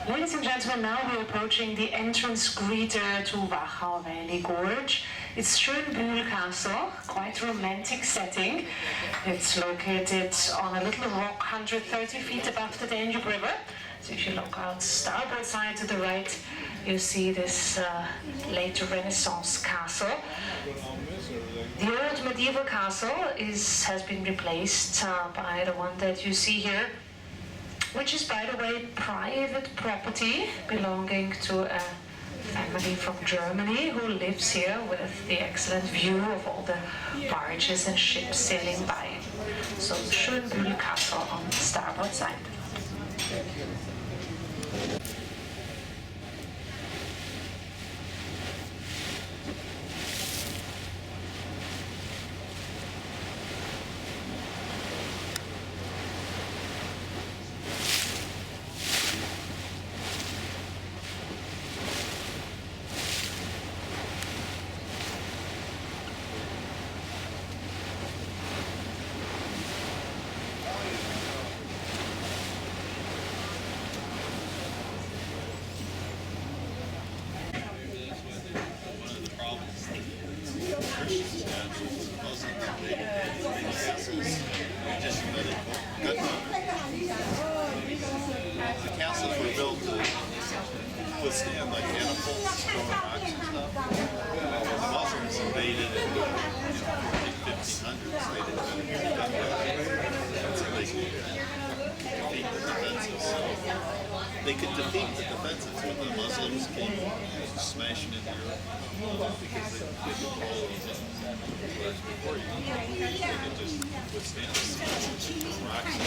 Ladies and gentlemen, now we're approaching the entrance greeter to Wachau Valley Gorge. It's Shunbul Castle, quite romantic setting. It's located on a little rock 130 feet above the Danube River. So if you look out starboard side to the right, you see this later Renaissance castle. The old medieval castle has been replaced by the one that you see here, which is, by the way, private property belonging to a family from Germany who lives here with the excellent view of all the barges and ships sailing by. So Shunbul Castle on the starboard side. The castles were built to withstand like catapults, throwing rocks and stuff. The Muslims invaded in the 1500s. They didn't have so they could defeat the defenses. They could defeat the defenses when the Muslims came smashing into Europe because they could control these whereas before you could just withstand the siege with rocks and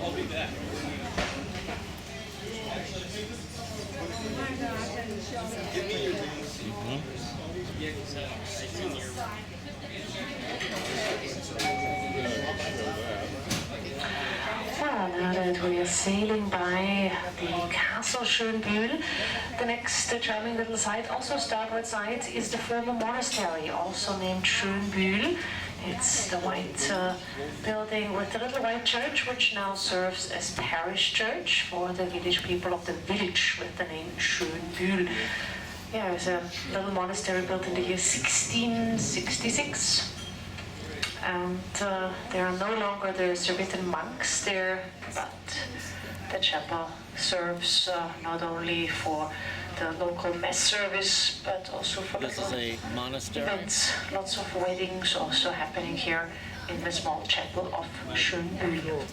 I'll be back. give me your names. Well, now that we are sailing by the Castle Shunbul, the next charming little site, also starboard side, is the former monastery, also named Shunbul. It's the white building with the little white church, which now serves as parish church for the village people of the village with the name Shunbul. Yeah, it was a little monastery built in the year 1666. And there are no longer the Servitan monks there, but the chapel serves not only for the local mass service, but also for This is a monastery. events. Lots of weddings also happening here in the small chapel of Shunbul.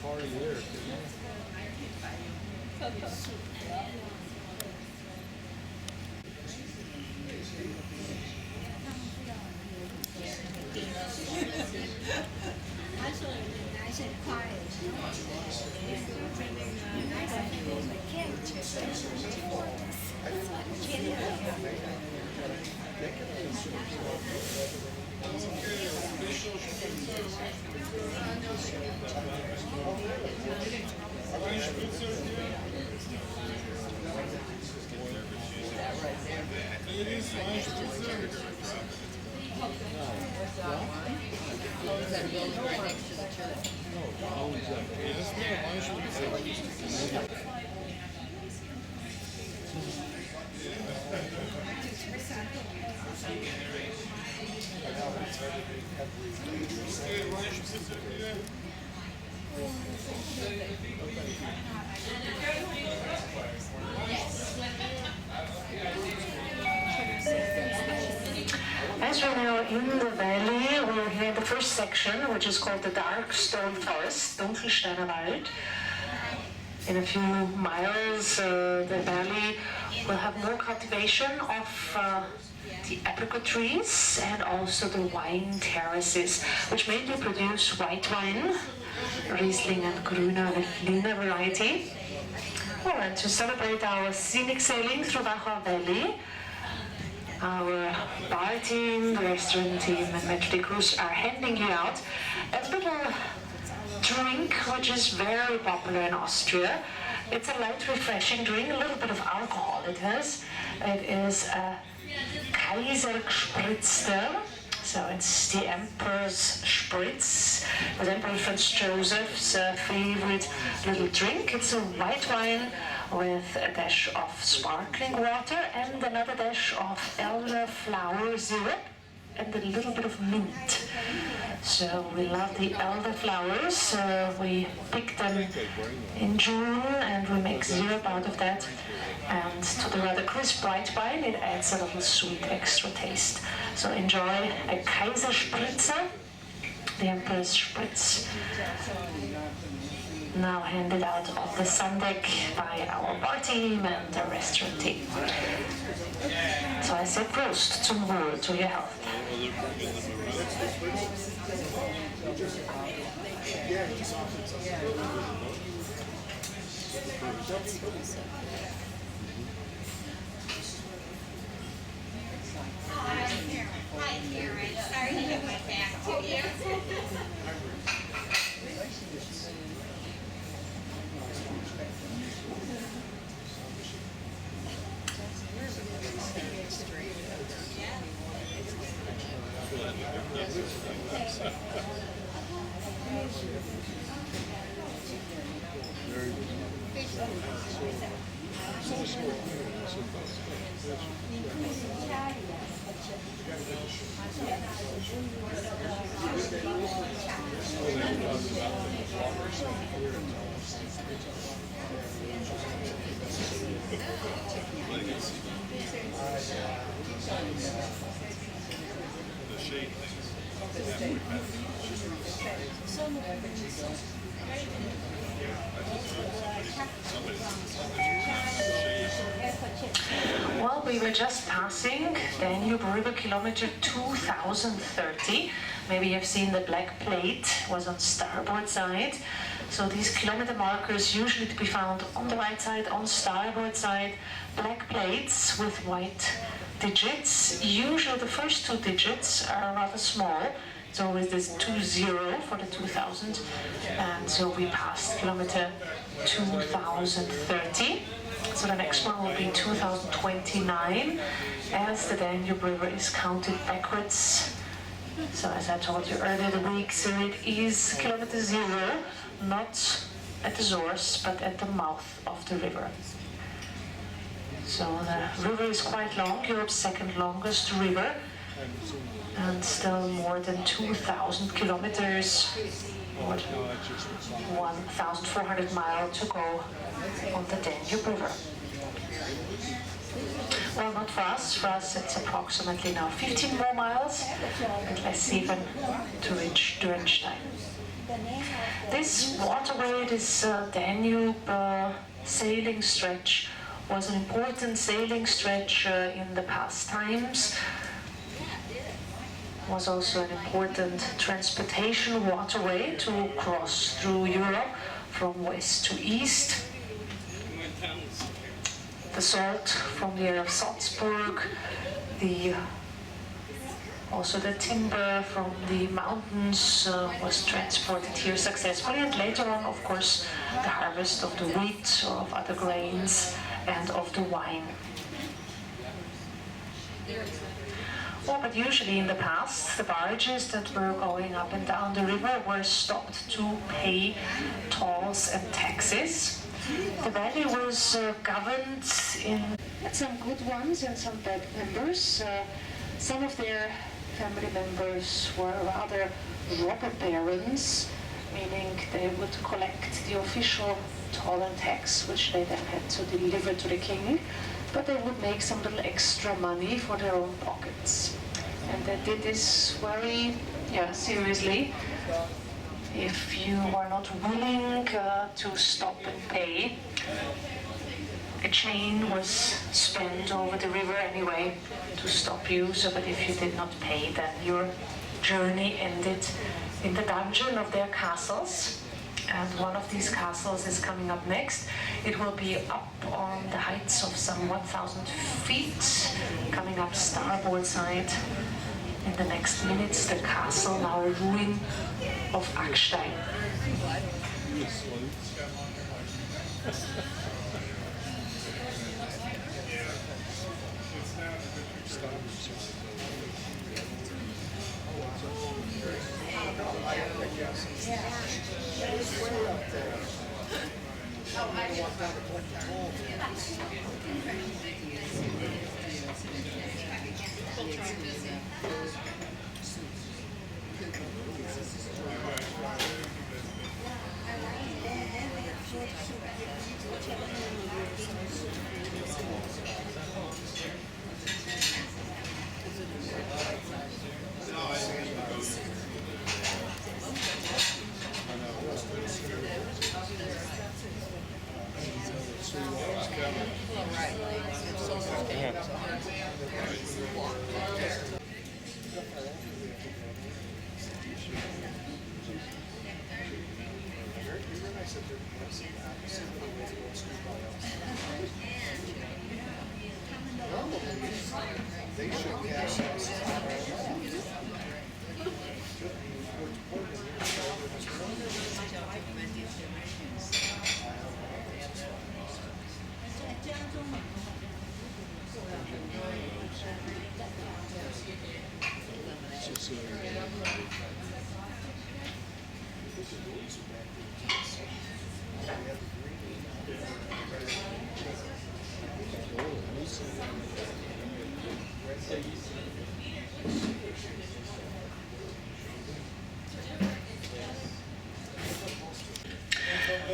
Nice and quiet. Is that building right next to the church? As we're now in the valley, we're here in the first section, which is called the Dark Stone Forest, Dunkelsteiner Wald. In a few miles, the valley will have more cultivation of the apricot trees and also the wine terraces, which mainly produce white wine, Riesling and Grüner Veltliner variety. Well, and to celebrate our scenic sailing through Wachau Valley, our bar team, the restaurant team, and Melk Cruises are handing you out a little drink which is very popular in Austria. It's a light, refreshing drink, a little bit of alcohol it has. It is a Kaiser Spritzter, so it's the Emperor's Spritz, with Emperor Franz Joseph's favorite little drink. It's a white wine with a dash of sparkling water and another dash of elderflower syrup and a little bit of mint. So we love the elderflowers. We pick them in June and we make syrup out of that. And to the rather crisp white wine, it adds a little sweet extra taste. So enjoy a Kaiser Spritzer, the Emperor's Spritz. Now handed out on the sun deck by our bar team and the restaurant team. So I say Prost, zum Wohl, to your health. Hi, Karen. Sorry to get my back to you. The shade things. Well, we were just passing Danube River kilometer 2030. Maybe you've seen the black plate was on starboard side. So these kilometer markers usually to be found on the right side, on starboard side, black plates with white digits. Usually the first two digits are rather small. It's always this 20 for the 2000. And so we passed kilometer 2030. So the next one will be 2029, as the Danube River is counted backwards. So as I told you earlier the week, so it is kilometer 0, not at the source, but at the mouth of the river. So the river is quite long, Europe's second longest river, and still more than 2,000 kilometers, or 1,400 miles to go on the Danube River. Well, not for us it's approximately now 15 more miles, and less even to reach Durnstein. This waterway, this Danube sailing stretch, was an important sailing stretch in the past times. Was also an important transportation waterway to cross through Europe from west to east. The salt from the area of Salzburg, also the timber from the mountains was transported here successfully, and later on, of course, the harvest of the wheat or of other grains and of the wine. Well, but usually in the past, the barges that were going up and down the river were stopped to pay tolls and taxes. The valley was governed in some good ones and some bad members. Some of their family members were rather robber barons, meaning they would collect the official toll and tax, which they then had to deliver to the king, but they would make some little extra money for their own pockets. And they did this very seriously. If you were not willing to stop and pay, a chain was spent over the river anyway to stop you, so that if you did not pay, then your journey ended in the dungeon of their castles. And one of these castles is coming up next. It will be up on the heights of some 1,000 feet, coming up starboard side. In the next minutes, the castle, now a ruin of Akstein.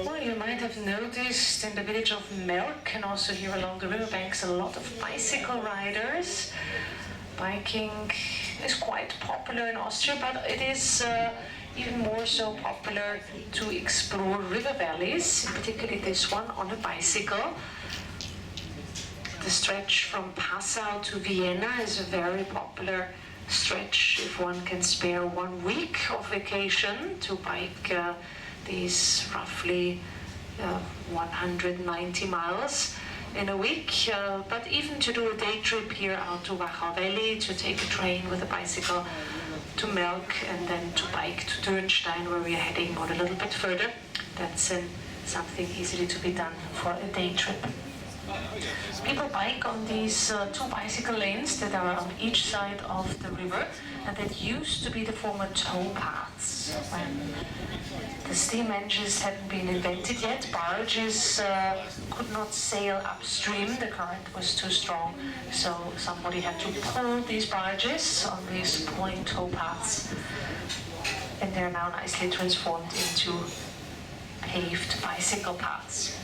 Well, you might have noticed in the village of Melk and also here along the riverbanks a lot of bicycle riders. Biking is quite popular in Austria, but it is even more so popular to explore river valleys, particularly this one on a bicycle. The stretch from Passau to Vienna is a very popular stretch if one can spare 1 week of vacation to bike these roughly 190 miles in a week, but even to do a day trip here out to Wachau Valley, to take a train with a bicycle to Melk and then to bike to Durnstein, where we are heading on a little bit further. That's something easily to be done for a day trip. People bike on these 2 bicycle lanes that are on each side of the river, and that used to be the former tow paths. When the steam engines hadn't been invented yet, barges could not sail upstream, the current was too strong, so somebody had to pull these barges on these pulling tow paths, and they're now nicely transformed into paved bicycle paths.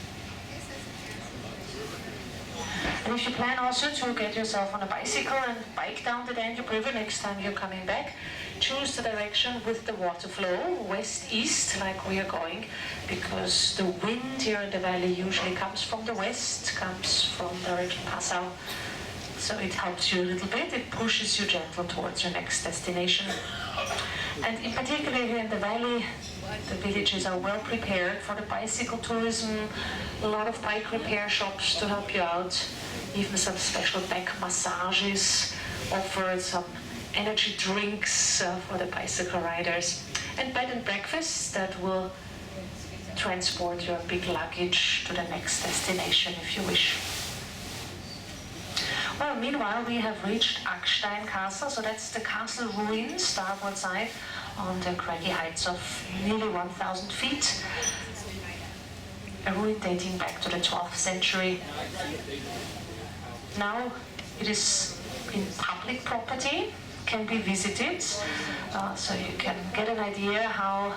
And if you plan also to get yourself on a bicycle and bike down the Danube River next time you're coming back, choose the direction with the water flow, west-east, like we are going, because the wind here in the valley usually comes from the west, comes from direction Passau. So it helps you a little bit, it pushes you gentle towards your next destination. And in particular here in the valley, the villages are well prepared for the bicycle tourism, a lot of bike repair shops to help you out, even some special back massages offered, some energy drinks for the bicycle riders, and bed and breakfast that will transport your big luggage to the next destination if you wish. Well, meanwhile, we have reached Akstein Castle, so that's the castle ruin, starboard side, on the craggy heights of nearly 1,000 feet. A ruin dating back to the 12th century. Now it is in public property, can be visited, so you can get an idea how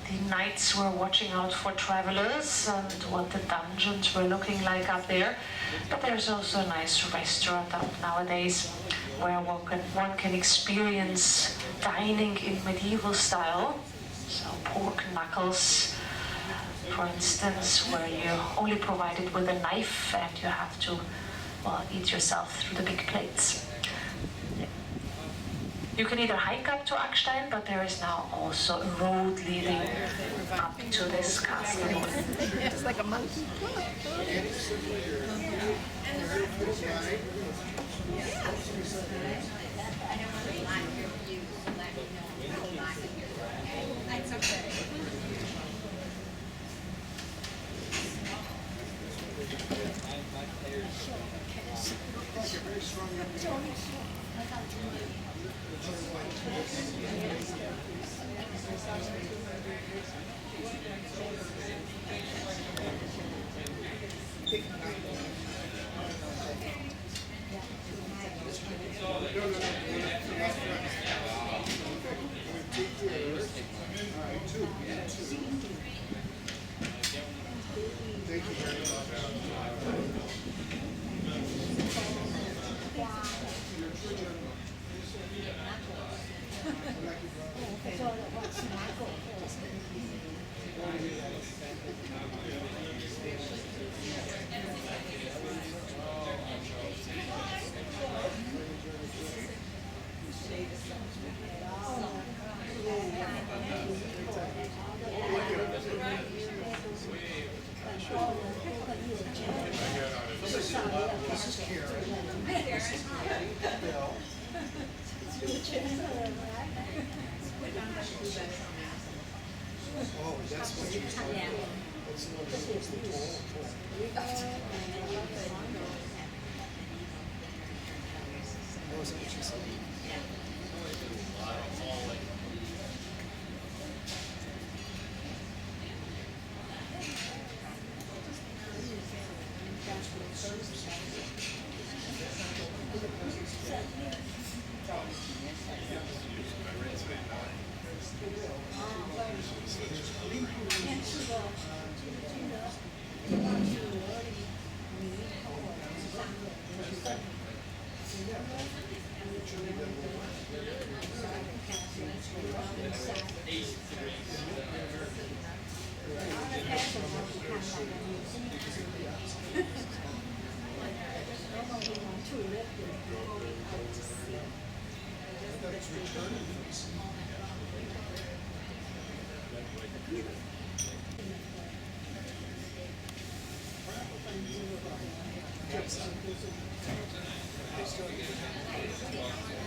the knights were watching out for travelers and what the dungeons were looking like up there. But there's also a nice restaurant up nowadays where one can experience dining in medieval style. So pork knuckles, for instance, where you're only provided with a knife and you have to, well, eat yourself through the big plates. You can either hike up to Akstein, but there is now also a road leading up to this castle. It's like a monkey. That's okay.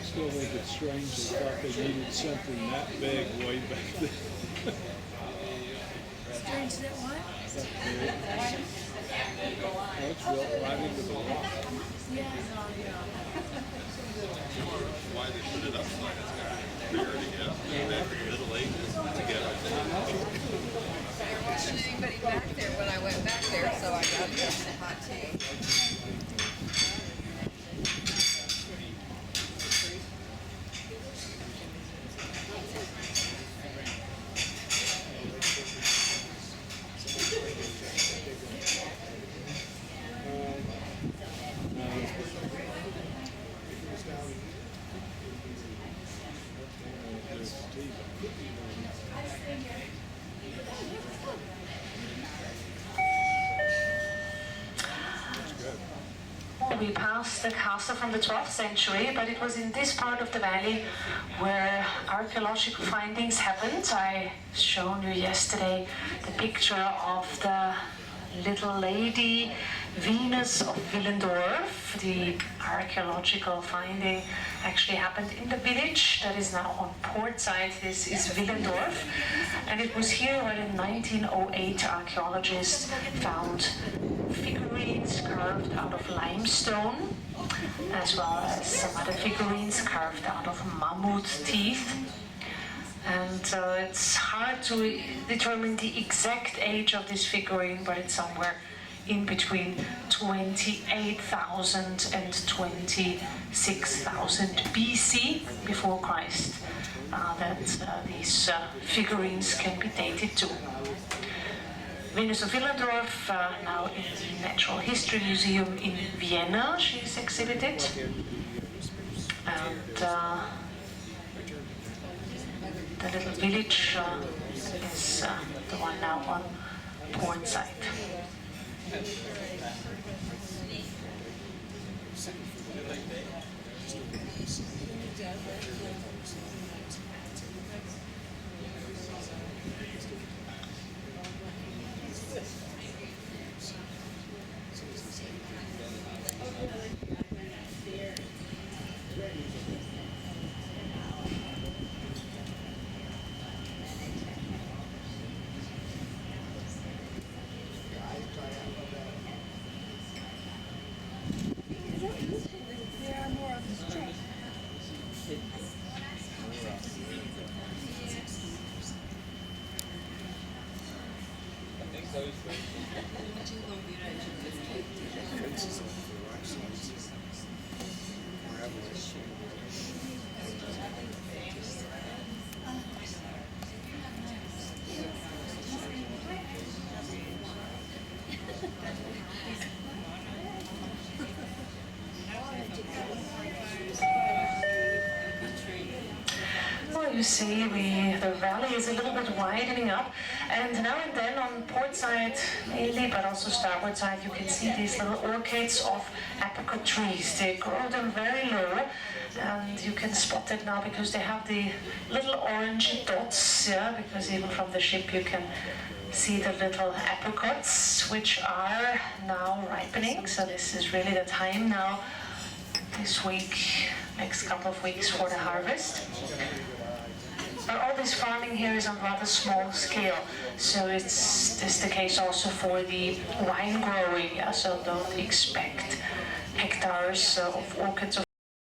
Still think it's strange they thought they needed something that big way back then. Strange that what? That big. That's built right into the rock. Why they put it up like it's got bigger together. After the Middle Ages together. There wasn't anybody back there when I went back there, so I got just a hot tea. We passed the castle from the 12th century, but it was in this part of the valley where archaeological findings happened. I shown you yesterday the picture of the little lady Venus of Villandorf. The archaeological finding actually happened in the village that is now on port side. This is Villandorf, and it was here where in 1908 archaeologists found figurines carved out of limestone, as well as some other figurines carved out of mammoth teeth. And it's hard to determine the exact age of this figurine, but it's somewhere in between 28,000 and 26,000 BC, before Christ, that these figurines can be dated to. Venus of Villandorf, now in the Natural History Museum in Vienna, she is exhibited. And the little village is the one now on port side. You see, the valley is a little bit widening up, and now and then on port side mainly, but also starboard side, you can see these little orchids of apricot trees. They grow them very low, and you can spot it now because they have the little orange dots, yeah, because even from the ship you can see the little apricots, which are now ripening. So this is really the time now, this week, next couple of weeks for the harvest. But all this farming here is on rather small scale, so it's the case also for the wine growing, yeah? So don't expect hectares of orchids